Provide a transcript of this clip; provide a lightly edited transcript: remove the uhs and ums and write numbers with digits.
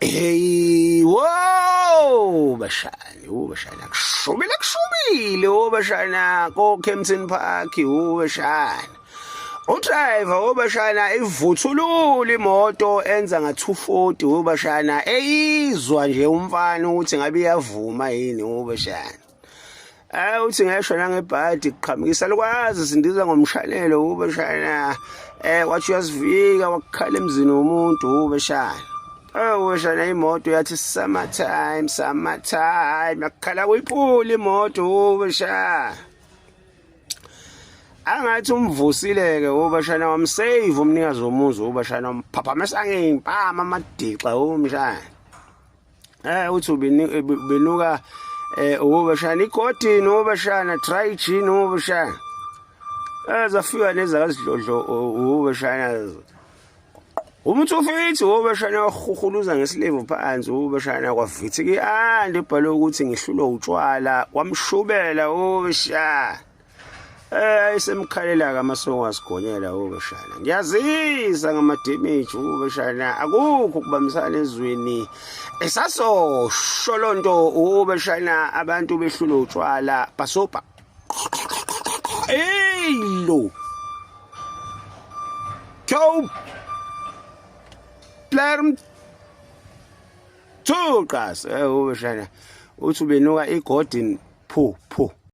Hey, wow, bashana, kushubile, bashana, ko Kempton Park, bashana. Udriver, bashana, ivuthulula imoto enza nga 240, bashana, eyizwa nje umfana ukuthi ngabe iyavuma yini, bashana. Uthi ngeshona ngebhadi kuqhamukisa lokwazi sindiza ngomshanelo, bashana. Wathi uyasivika wakukhala emzini womuntu, bashana. Bashana imoto yathi summertime yakukhala kuyiphula imoto bashana. Angathi umvusileke bashana wamsave umnikazi womuzi bashana wamphaphamisa ngempama amadixa umshana. Uthi ubenuka bashana igodini bashana dry gin bashana. Zafika nezakazidlodlo bashana. Umuntu ufithi bashana wahuhuluza ngesilevu phansi bashana kwavithi ke ande ibhalo ukuthi ngihlulwa utshwala wamshubela bashana. Isemkhalela kamasongo asigonyela bashana. Ngiyazisa ngama damage bashana akukho kubambisana ezweni esaso sholonto bashana abantu behlulwa utshwala basopa. Lo Go Blarm Tuqas bashana uthi ubenuka igodini pho